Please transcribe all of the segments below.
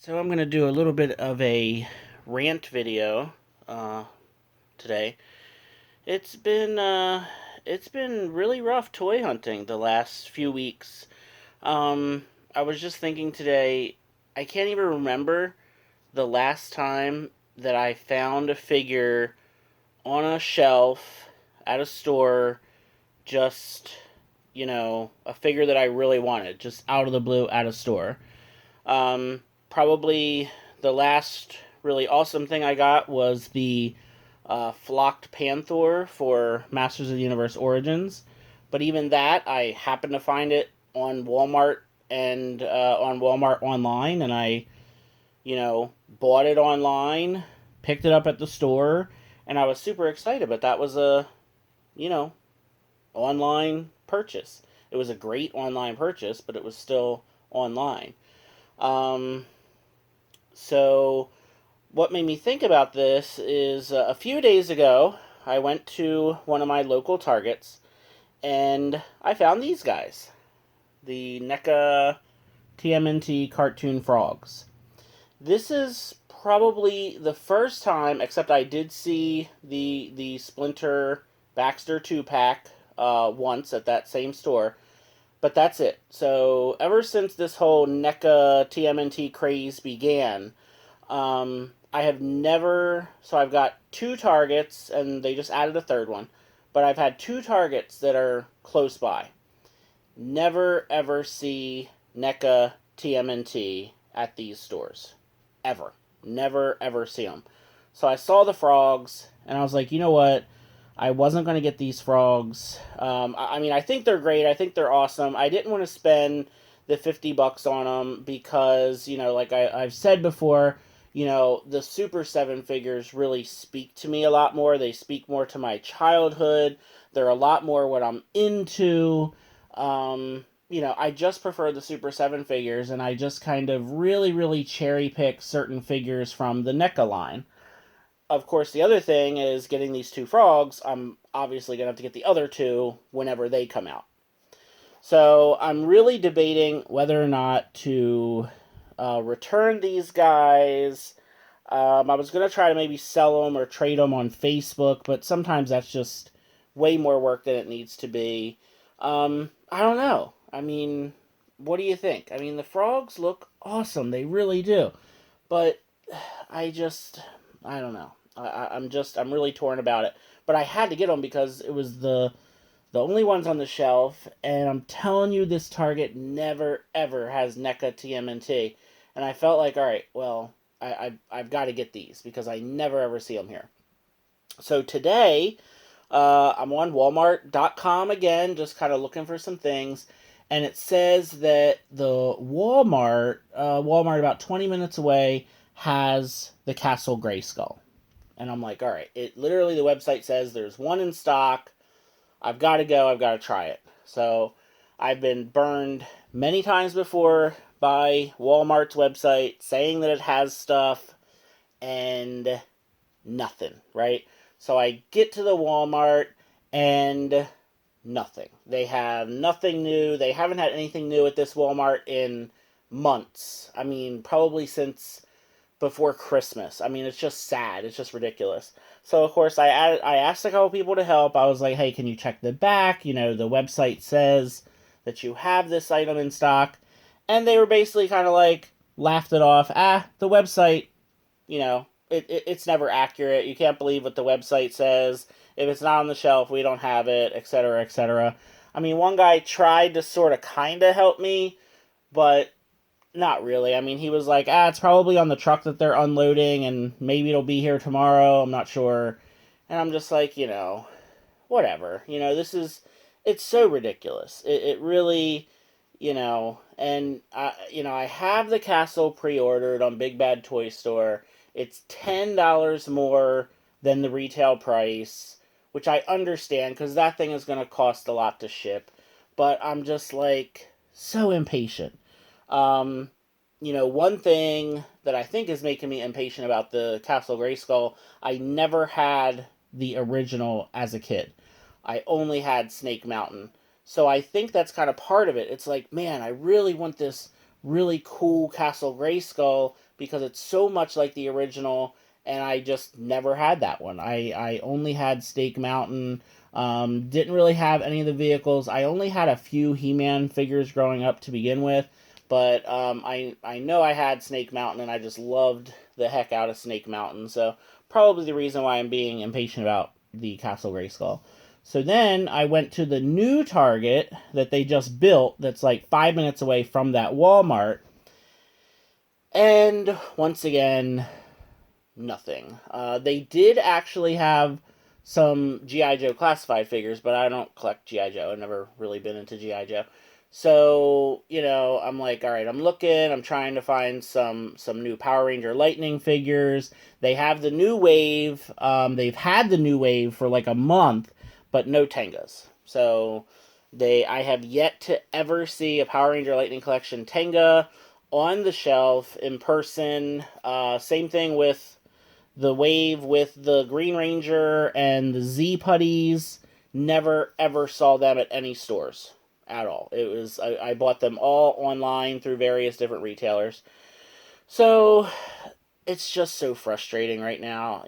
So I'm going to do a little bit of a rant video uh, today. It's been it's been really rough toy hunting the last few weeks. Um, I was just thinking today, I can't even remember the last time that I found a figure on a shelf at a store, just a figure that I really wanted, just out of the blue at a store. Probably the last really awesome thing I got was the Flocked Panther for Masters of the Universe Origins. But even that, I happened to find it on Walmart and on Walmart online, and I bought it online, picked it up at the store, and I was super excited. But that was a, you know, online purchase. It was a great online purchase, but it was still online. Um, So, what made me think about this is a few days ago, I went to one of my local Targets and I found these guys, the NECA TMNT cartoon frogs. This is probably the first time, except I did see the Splinter Baxter 2 pack once at that same store, but that's it. So, ever since this whole NECA TMNT craze began, I have never. So I've got two targets, and they just added a third one. But I've had two targets that are close by. Never ever see NECA TMNT at these stores. Ever. Never ever see them. So I saw the frogs, and I was like, you know what? I wasn't going to get these frogs. I mean, I think they're great. I think they're awesome. I didn't want to spend the $50 on them because, like I've said before, the Super 7 figures really speak to me a lot more. They speak more to my childhood. They're a lot more what I'm into. I just prefer the Super 7 figures, and I just kind of really, really cherry pick certain figures from the NECA line. Of course, the other thing is getting these two frogs. I'm obviously going to have to get the other two whenever they come out. So I'm really debating whether or not to return these guys. I was going to try to maybe sell them or trade them on Facebook, but sometimes that's just way more work than it needs to be. I don't know. I mean, what do you think? I mean, the frogs look awesome. They really do. But I just, I don't know. I'm really torn about it. But I had to get them because it was the only ones on the shelf, and I'm telling you, this Target never ever has NECA TMNT, and I felt like, all right, well, I've got to get these because I never ever see them here. So today, I'm on Walmart.com again, just kind of looking for some things, and it says that the Walmart about 20 minutes away, has the Castle Grayskull. And I'm like, all right, it literally, the website says there's one in stock. I've got to go. I've got to try it. So I've been burned many times before by Walmart's website saying that it has stuff and nothing, right? So I get to the Walmart and nothing. They have nothing new. They haven't had anything new at this Walmart in months. I mean, probably since before Christmas. I mean, it's just sad. It's just ridiculous. So of course, I asked a couple people to help. I was like, hey, can you check the back? The website says that you have this item in stock, and they were basically kind of like laughed it off. The website, it's never accurate. You can't believe what the website says. If it's not on the shelf, we don't have it, etc., etc. I mean, one guy tried to sort of kind of help me, but not really. I mean, he was like, it's probably on the truck that they're unloading, and maybe it'll be here tomorrow. I'm not sure. And I'm just like, whatever. It's so ridiculous. It really, and I have the castle pre-ordered on Big Bad Toy Store. It's $10 more than the retail price, which I understand because that thing is going to cost a lot to ship. But I'm just like so impatient. Um, one thing that I think is making me impatient about the Castle Grayskull, I never had the original as a kid. I only had Snake Mountain. So I think that's kind of part of it. It's like, man, I really want this really cool Castle Grayskull because it's so much like the original, and I just never had that one. I only had Snake Mountain. Didn't really have any of the vehicles. I only had a few He-Man figures growing up to begin with, but I know I had Snake Mountain, and I just loved the heck out of Snake Mountain. So probably the reason why I'm being impatient about the Castle Grayskull. So then I went to the new Target that they just built that's like 5 minutes away from that Walmart. And once again, nothing. They did actually have some G.I. Joe classified figures, but I don't collect G.I. Joe. I've never really been into G.I. Joe. So, I'm like, all right, I'm looking, I'm trying to find some new Power Ranger Lightning figures. They have the new wave. They've had the new wave for like a month, but no Tengas. So I have yet to ever see a Power Ranger Lightning Collection Tenga on the shelf in person. Same thing with the wave with the Green Ranger and the Z Putties. Never ever saw them at any stores at all. It was I bought them all online through various different retailers. So it's just so frustrating right now,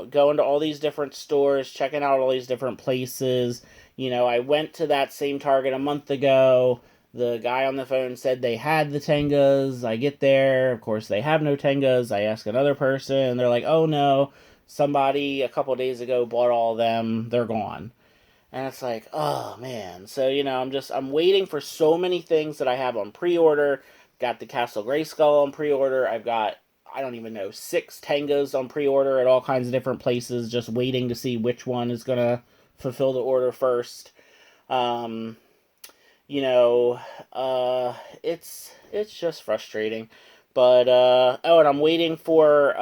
going to all these different stores, checking out all these different places. I went to that same Target a month ago. The guy on the phone said they had the Tengas. I get there. Of course, they have no Tengas. I ask another person, and they're like, oh no, somebody a couple days ago bought all of them. They're gone. And it's like, oh man. So, I'm waiting for so many things that I have on pre-order. Got the Castle Grayskull on pre-order. I've got, I don't even know, 6 Tengas on pre-order at all kinds of different places, just waiting to see which one is going to fulfill the order first. It's just frustrating. But, and I'm waiting for,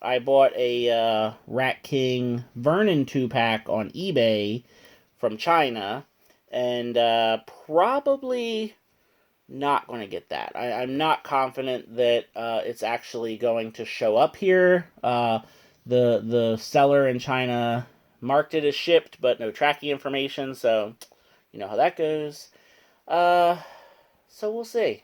I bought a Rat King Vernon 2-pack on eBay from China, and probably not going to get that. I'm not confident that it's actually going to show up here. The seller in China marked it as shipped, but no tracking information, so you know how that goes. So we'll see.